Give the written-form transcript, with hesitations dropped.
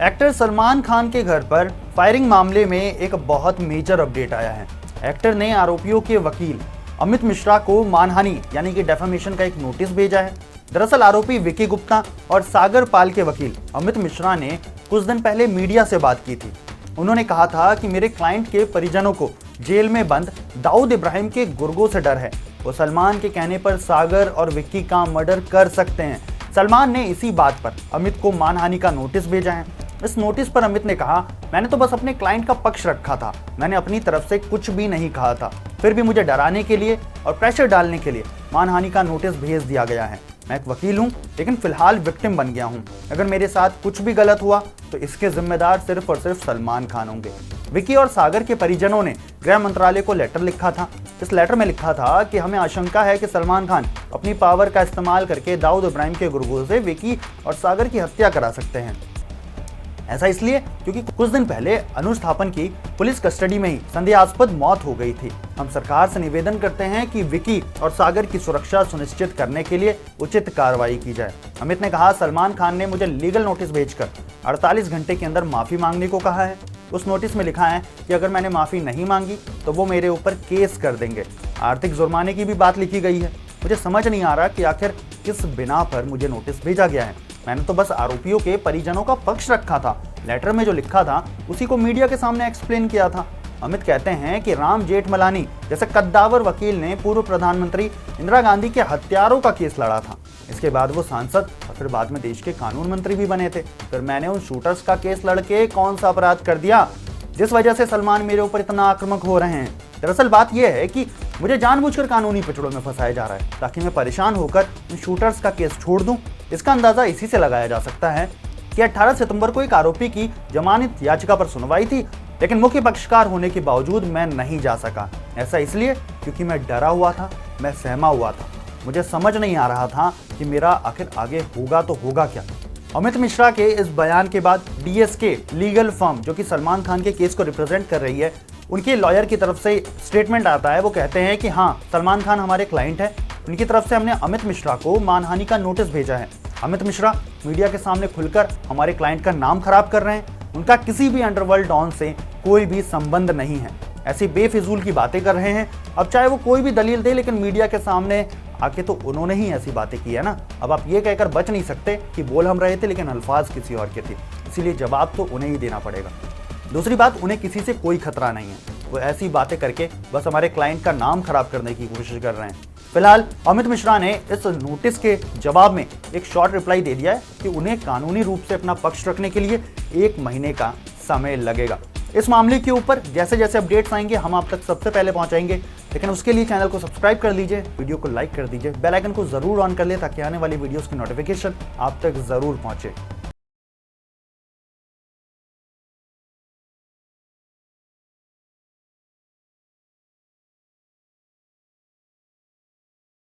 Actor Salman Khan के घर पर फायरिंग मामले में एक बहुत मेजर अपडेट आया है। एक्टर ने आरोपियों के वकील अमित मिश्रा को मानहानि यानी कि डेफेमेशन का एक नोटिस भेजा है। दरअसल आरोपी विकी गुप्ता और सागर पाल के वकील अमित मिश्रा ने कुछ दिन पहले मीडिया से बात की थी। उन्होंने कहा था कि मेरे क्लाइंट के परिजनों को जेल में बंद दाऊद इब्राहिम के गुर्गों से डर है। वो सलमान के कहने पर सागर और विक्की का मर्डर कर सकते हैं। सलमान ने इसी बात पर अमित को मानहानि का नोटिस भेजा है। इस नोटिस पर अमित ने कहा, मैंने तो बस अपने क्लाइंट का पक्ष रखा था, मैंने अपनी तरफ से कुछ भी नहीं कहा था। फिर भी मुझे डराने के लिए और प्रेशर डालने के लिए मानहानि का नोटिस भेज दिया गया है। मैं एक वकील हूं, लेकिन फिलहाल विक्टिम बन गया हूं। अगर मेरे साथ कुछ भी गलत हुआ तो इसके जिम्मेदार सिर्फ और सिर्फ सलमान खान होंगे। विकी और सागर के परिजनों ने गृह मंत्रालय को लेटर लिखा था। इस लेटर में लिखा था कि हमें आशंका है कि सलमान खान अपनी पावर का इस्तेमाल करके दाऊद इब्राहिम के गुर्गों से विकी और सागर की हत्या करा सकते हैं। ऐसा इसलिए क्योंकि कुछ दिन पहले अनुज थापन की पुलिस कस्टडी में ही संदेहास्पद मौत हो गई थी। हम सरकार से निवेदन करते हैं कि विकी और सागर की सुरक्षा सुनिश्चित करने के लिए उचित कार्रवाई की जाए। अमित ने कहा, सलमान खान ने मुझे लीगल नोटिस भेजकर 48 घंटे के अंदर माफी मांगने को कहा है। उस नोटिस में लिखा है कि अगर मैंने माफी नहीं मांगी तो वो मेरे ऊपर केस कर देंगे। आर्थिक जुर्माने की भी बात लिखी गई है। मुझे समझ नहीं आ रहा कि आखिर किस बिना पर मुझे नोटिस भेजा गया है। मैंने तो बस आरोपियों के परिजनों का पक्ष रखा था। लेटर में जो लिखा था उसी को मीडिया के सामने एक्सप्लेन किया था। अमित कहते हैं कि राम जेठमलानी जैसे कद्दावर वकील ने पूर्व प्रधानमंत्री इंदिरा गांधी के हत्यारों का केस लड़ा था। इसके बाद वो सांसद और फिर बाद में देश के कानून मंत्री भी बने थे। फिर मैंने उन शूटर्स का केस लड़के कौन सा अपराध कर दिया जिस वजह से सलमान मेरे ऊपर इतना आक्रामक हो रहे हैं। दरअसल बात यह है कि मुझे जानबूझकर कानूनी पिछड़ों में फंसाया जा रहा है ताकि मैं परेशान होकर उन शूटर्स का केस छोड़ दूं। इसका अंदाजा इसी से लगाया जा सकता है कि 18 सितंबर को एक आरोपी की जमानत याचिका पर सुनवाई थी, लेकिन मुख्य पक्षकार होने के बावजूद मैं नहीं जा सका। ऐसा इसलिए क्योंकि मैं डरा हुआ था, मैं सहमा हुआ था। मुझे समझ नहीं आ रहा था कि मेरा आखिर आगे होगा तो होगा क्या। अमित मिश्रा के इस बयान के बाद डीएसके लीगल फर्म जो कि सलमान खान के केस को रिप्रेजेंट कर रही है, उनके लॉयर की तरफ से स्टेटमेंट आता है। वो कहते हैं कि हाँ, सलमान खान हमारे क्लाइंट है। उनकी तरफ से हमने अमित मिश्रा को मानहानि का नोटिस भेजा है। अमित मिश्रा मीडिया के सामने खुलकर हमारे क्लाइंट का नाम खराब कर रहे हैं। उनका किसी भी अंडरवर्ल्ड डॉन से कोई भी संबंध नहीं है। ऐसी बेफिजूल की बातें कर रहे हैं। अब चाहे वो कोई भी दलील दे, लेकिन मीडिया के सामने आके तो उन्होंने ही ऐसी बातें की है ना। अब आप ये कहकर बच नहीं सकते कि बोल हम रहे थे लेकिन अल्फाज किसी और के थे, इसीलिए जवाब तो उन्हें ही देना पड़ेगा। दूसरी बात, उन्हें किसी से कोई खतरा नहीं है। वो ऐसी बातें करके बस हमारे क्लाइंट का नाम खराब करने की कोशिश कर रहे हैं। फिलहाल अमित मिश्रा ने इस नोटिस के जवाब में एक शॉर्ट रिप्लाई दे दिया है कि उन्हें कानूनी रूप से अपना पक्ष रखने के लिए 1 महीने का समय लगेगा। इस मामले के ऊपर जैसे जैसे अपडेट्स आएंगे हम आप तक सबसे पहले पहुंचाएंगे, लेकिन उसके लिए चैनल को सब्सक्राइब कर लीजिए, वीडियो को लाइक कर दीजिए, बेल आइकन को जरूर ऑन कर ले ताकि आने वाली वीडियोस की नोटिफिकेशन आप तक जरूर पहुंचे।